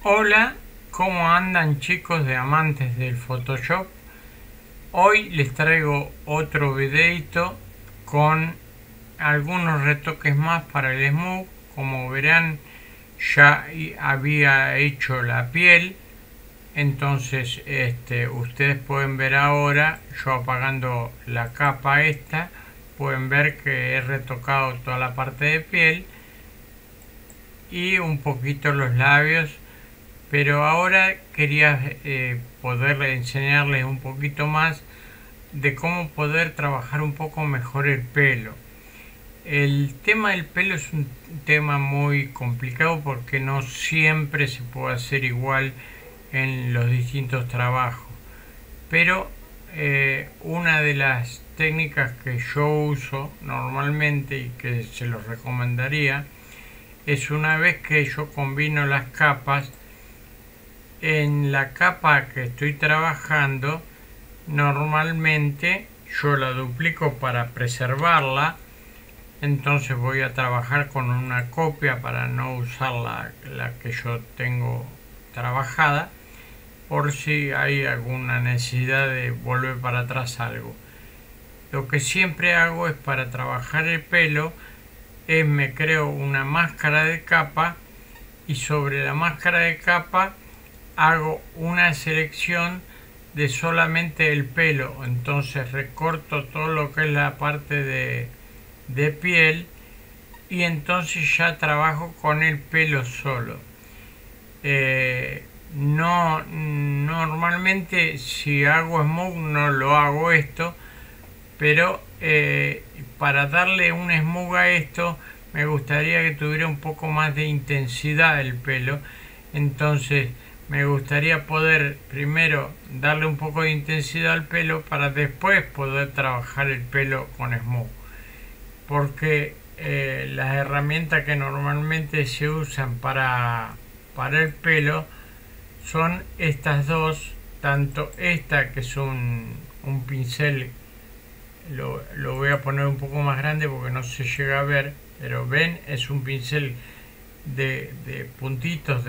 Hola, ¿cómo andan chicos de amantes del Photoshop? Hoy les traigo otro videito con algunos retoques más para el Smooth. Como verán, ya había hecho la piel, entonces ustedes pueden ver ahora, yo apagando la capa esta, pueden ver que he retocado toda la parte de piel y un poquito los labios. Pero ahora quería poder enseñarles un poquito más de cómo poder trabajar un poco mejor el pelo. El tema del pelo es un tema muy complicado porque no siempre se puede hacer igual en los distintos trabajos. Pero una de las técnicas que yo uso normalmente y que se los recomendaría es, una vez que yo combino las capas, en la capa que estoy trabajando normalmente yo la duplico para preservarla, entonces voy a trabajar con una copia para no usar la que yo tengo trabajada, por si hay alguna necesidad de volver para atrás algo. Lo que siempre hago es, para trabajar el pelo, me creo una máscara de capa y sobre la máscara de capa hago una selección de solamente el pelo. Entonces recorto todo lo que es la parte de piel y entonces ya trabajo con el pelo solo. No, normalmente si hago smooth no lo hago esto, pero para darle un smooth a esto me gustaría que tuviera un poco más de intensidad el pelo. Entonces me gustaría poder primero darle un poco de intensidad al pelo para después poder trabajar el pelo con smooth, porque las herramientas que normalmente se usan para el pelo son estas dos, tanto esta que es un pincel, lo voy a poner un poco más grande porque no se llega a ver, pero ven, es un pincel de puntitos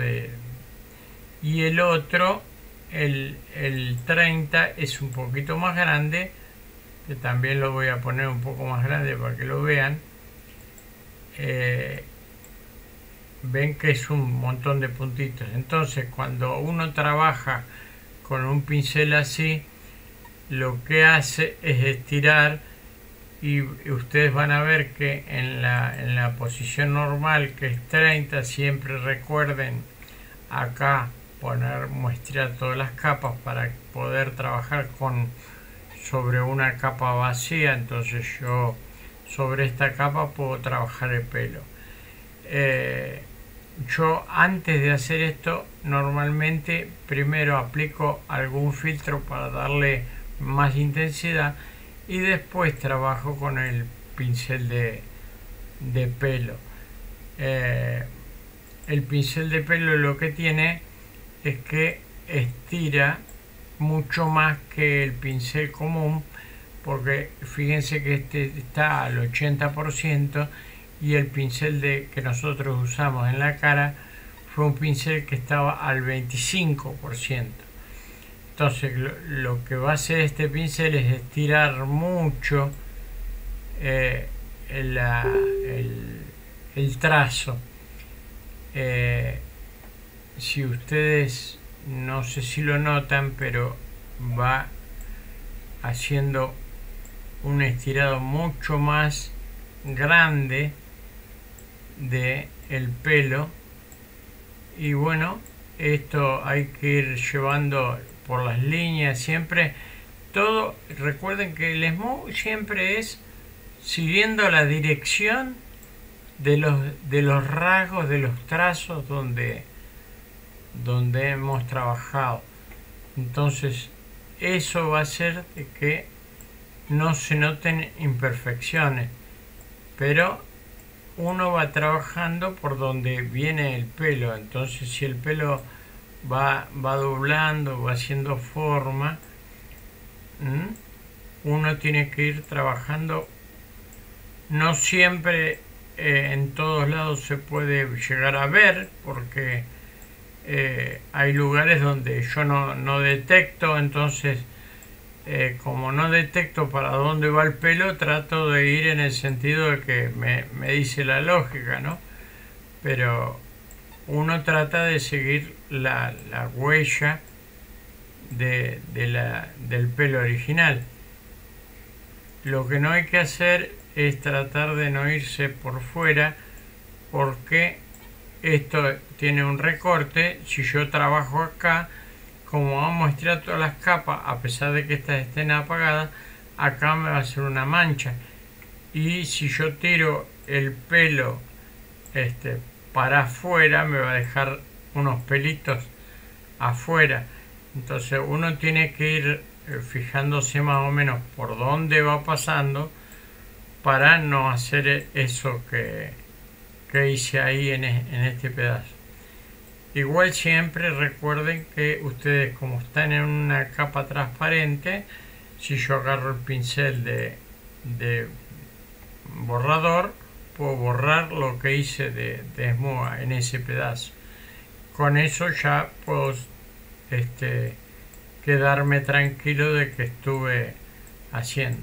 y el otro, el 30, es un poquito más grande, que también lo voy a poner un poco más grande para que lo vean. Ven que es un montón de puntitos. Entonces cuando uno trabaja con un pincel así, lo que hace es estirar, y ustedes van a ver que en la posición normal, que es 30, siempre recuerden acá muestrear todas las capas para poder trabajar sobre una capa vacía. Entonces yo sobre esta capa puedo trabajar el pelo. Yo antes de hacer esto normalmente primero aplico algún filtro para darle más intensidad y después trabajo con el pincel de pelo. El pincel de pelo lo que tiene es que estira mucho más que el pincel común, porque fíjense que este está al 80% y el pincel que nosotros usamos en la cara fue un pincel que estaba al 25%. Entonces lo que va a hacer este pincel es estirar mucho el trazo. Si ustedes, no sé si lo notan, pero va haciendo un estirado mucho más grande de el pelo. Y bueno, esto hay que ir llevando por las líneas siempre. Todo, recuerden que el smooth siempre es siguiendo la dirección de los rasgos, de los trazos donde hemos trabajado. Entonces eso va a hacer de que no se noten imperfecciones, pero uno va trabajando por donde viene el pelo. Entonces si el pelo va doblando, va haciendo forma, uno tiene que ir trabajando. No siempre en todos lados se puede llegar a ver, porque hay lugares donde yo no detecto, entonces como no detecto para dónde va el pelo, trato de ir en el sentido de que me dice la lógica, ¿no? Pero uno trata de seguir la huella del pelo original. Lo que no hay que hacer es tratar de no irse por fuera, porque esto tiene un recorte. Si yo trabajo acá, como vamos a estirar todas las capas, a pesar de que estas estén apagadas, acá me va a hacer una mancha. Y si yo tiro el pelo para afuera, me va a dejar unos pelitos afuera. Entonces uno tiene que ir fijándose más o menos por dónde va pasando para no hacer eso que hice ahí en este pedazo. Igual siempre recuerden que ustedes, como están en una capa transparente, si yo agarro el pincel de borrador, puedo borrar lo que hice de esmuga en ese pedazo. Con eso ya puedo quedarme tranquilo de que estuve haciendo.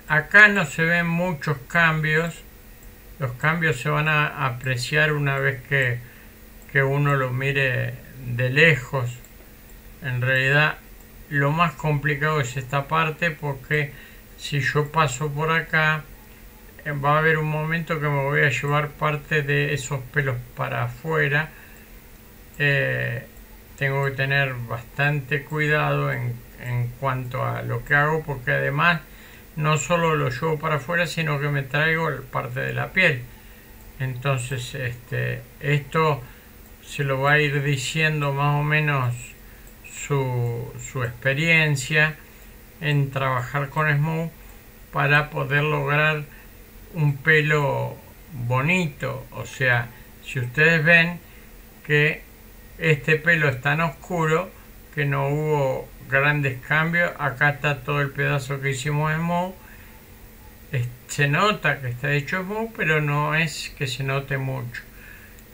Acá no se ven muchos cambios. Los cambios se van a apreciar una vez que uno lo mire de lejos. En realidad lo más complicado es esta parte, porque si yo paso por acá va a haber un momento que me voy a llevar parte de esos pelos para afuera. Tengo que tener bastante cuidado en cuanto a lo que hago, porque además no solo lo llevo para afuera, sino que me traigo parte de la piel. Entonces esto se lo va a ir diciendo más o menos su experiencia en trabajar con Smooth, para poder lograr un pelo bonito. O sea, si ustedes ven que este pelo es tan oscuro que no hubo grandes cambios, acá está todo el pedazo que hicimos Smooth. Se nota que está hecho Smooth, pero no es que se note mucho.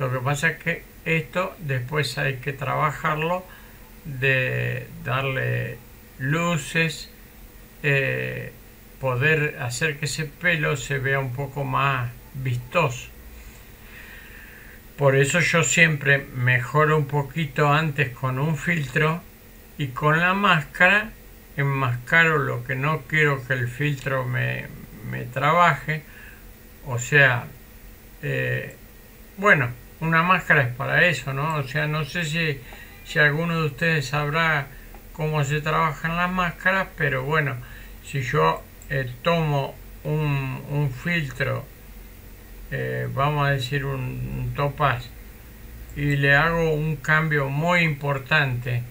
Lo que pasa es que esto después hay que trabajarlo, de darle luces, poder hacer que ese pelo se vea un poco más vistoso. Por eso yo siempre mejoro un poquito antes con un filtro, y con la máscara enmascaro lo que no quiero que el filtro me trabaje. O sea, bueno, una máscara es para eso, ¿no? O sea, no sé si alguno de ustedes sabrá cómo se trabajan las máscaras, pero bueno, si yo tomo un filtro, vamos a decir un topaz, y le hago un cambio muy importante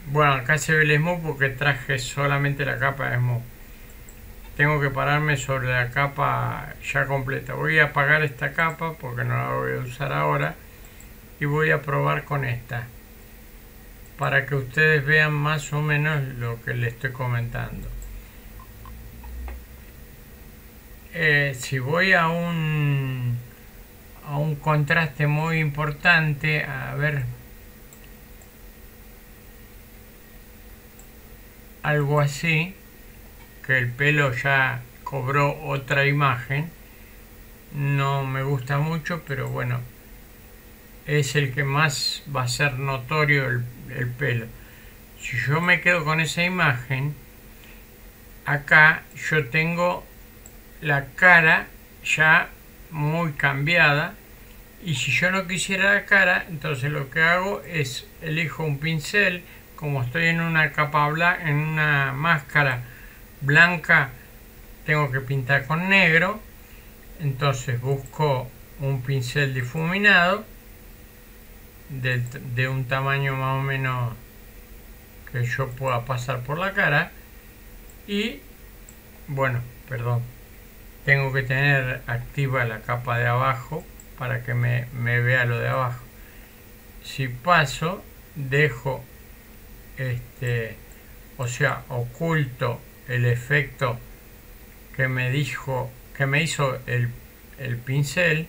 bueno, acá se ve el Smooth porque traje solamente la capa de Smooth. Tengo que pararme sobre la capa ya completa. Voy a apagar esta capa porque no la voy a usar ahora, y voy a probar con esta para que ustedes vean más o menos lo que les estoy comentando. Si voy a un contraste muy importante, a ver, algo así, que el pelo ya cobró otra imagen, no me gusta mucho, pero bueno, es el que más va a ser notorio el pelo. Si yo me quedo con esa imagen, acá yo tengo la cara ya muy cambiada, y si yo no quisiera la cara, entonces lo que hago es elijo un pincel. Como estoy en una capa blanca, en una máscara blanca, tengo que pintar con negro. Entonces busco un pincel difuminado de un tamaño más o menos que yo pueda pasar por la cara. Y bueno, perdón, tengo que tener activa la capa de abajo para que me vea lo de abajo. Si paso, dejo o sea, oculto el efecto que me hizo el pincel,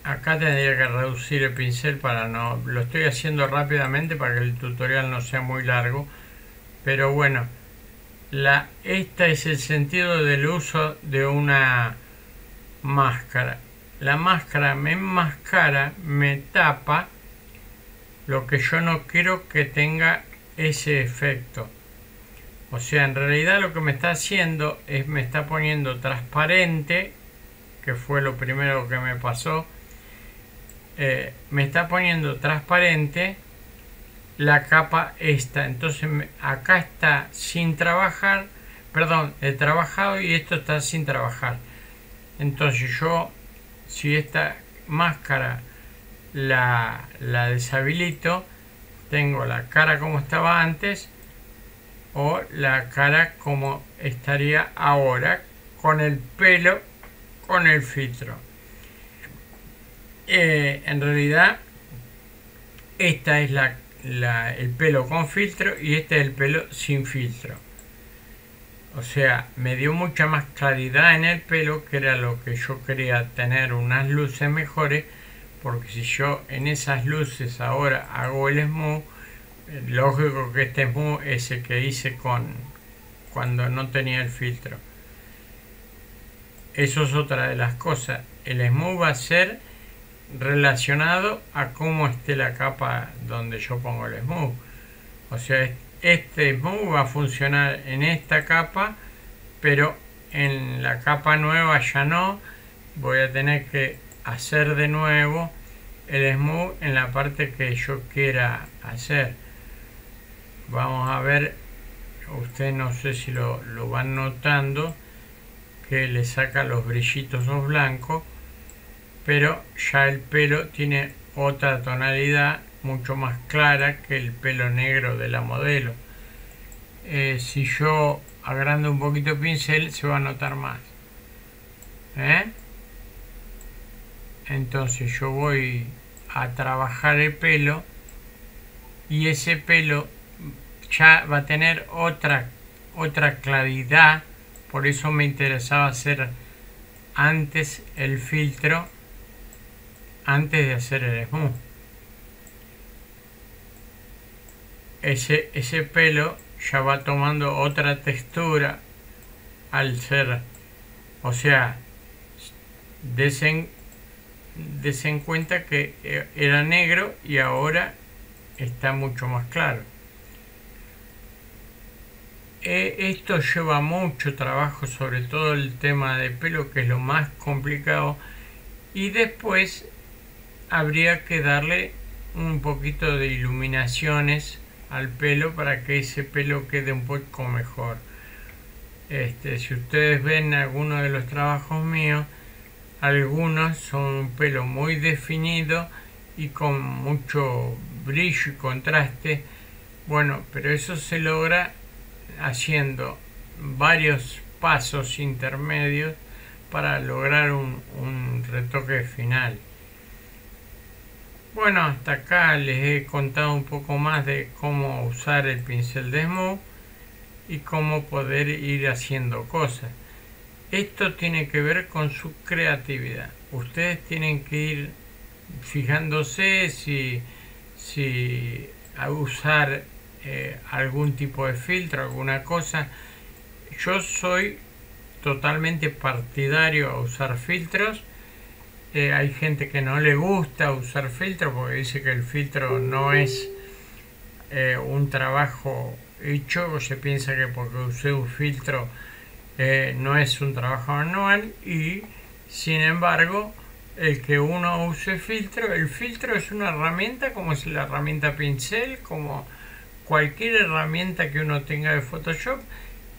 Acá tendría que reducir el pincel para no... Lo estoy haciendo rápidamente para que el tutorial no sea muy largo. Pero bueno, este es el sentido del uso de una máscara. La máscara me enmascara, me tapa lo que yo no quiero que tenga ese efecto. O sea, en realidad lo que me está haciendo es me está poniendo transparente, que fue lo primero que me pasó. Me está poniendo transparente la capa esta. Entonces acá está sin trabajar, perdón, he trabajado y esto está sin trabajar. Entonces yo, si esta máscara la deshabilito, tengo la cara como estaba antes o la cara como estaría ahora con el pelo, con el filtro. En realidad esta es el pelo con filtro y este es el pelo sin filtro. O sea, me dio mucha más claridad en el pelo, que era lo que yo quería, tener unas luces mejores, porque si yo en esas luces ahora hago el smooth, lógico que este smooth es el que hice cuando no tenía el filtro. Eso es otra de las cosas. El smooth va a ser relacionado a cómo esté la capa donde yo pongo el smooth. O sea, este smooth va a funcionar en esta capa, pero en la capa nueva ya no. Voy a tener que hacer de nuevo el smooth en la parte que yo quiera hacer. Vamos a ver, ustedes no sé si lo van notando, que le saca los brillitos los blancos, pero ya el pelo tiene otra tonalidad mucho más clara que el pelo negro de la modelo. Si yo agrando un poquito el pincel se va a notar más. Entonces yo voy a trabajar el pelo y ese pelo ya va a tener otra claridad. Por eso me interesaba hacer antes el filtro, antes de hacer el smooth. Ese pelo ya va tomando otra textura al ser, o sea, desen cuenta que era negro y ahora está mucho más claro. Esto lleva mucho trabajo, sobre todo el tema de pelo, que es lo más complicado, y después habría que darle un poquito de iluminaciones al pelo para que ese pelo quede un poco mejor. Si ustedes ven algunos de los trabajos míos, algunos son un pelo muy definido y con mucho brillo y contraste. Bueno, pero eso se logra haciendo varios pasos intermedios para lograr un retoque final. Bueno, hasta acá les he contado un poco más de cómo usar el pincel de smooth y cómo poder ir haciendo cosas. Esto tiene que ver con su creatividad. Ustedes tienen que ir fijándose si a usar algún tipo de filtro, alguna cosa. Yo soy totalmente partidario a usar filtros. Hay gente que no le gusta usar filtro porque dice que el filtro no es un trabajo hecho, o se piensa que porque usé un filtro no es un trabajo manual, y sin embargo el que uno use filtro, el filtro es una herramienta como es la herramienta pincel, como cualquier herramienta que uno tenga de Photoshop.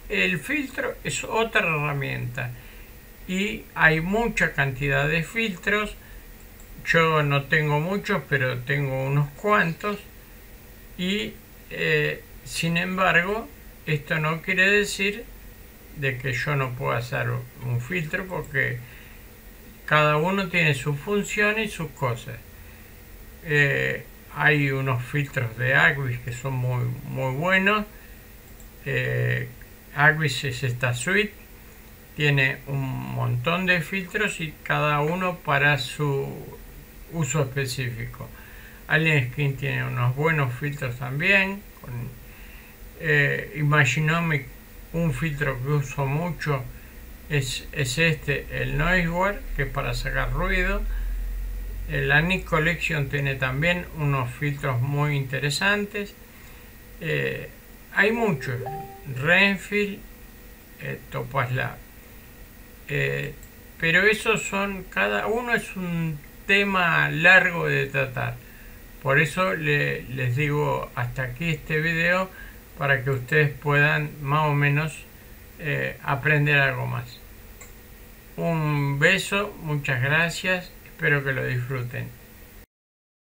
El filtro es otra herramienta y hay mucha cantidad de filtros. Yo no tengo muchos, pero tengo unos cuantos, y sin embargo esto no quiere decir de que yo no pueda hacer un filtro, porque cada uno tiene su función y sus cosas. Hay unos filtros de Agvis que son muy buenos. Agvis es esta suite, tiene un montón de filtros y cada uno para su uso específico. Alien Skin tiene unos buenos filtros también. Imaginomic, un filtro que uso mucho es este, el Noiseware, que es para sacar ruido. La Nick Collection tiene también unos filtros muy interesantes. Hay muchos. Renfield, Topaz Lab. Pero esos son, cada uno es un tema largo de tratar. Por eso les digo hasta aquí este video, para que ustedes puedan más o menos aprender algo más. Un beso, muchas gracias, espero que lo disfruten.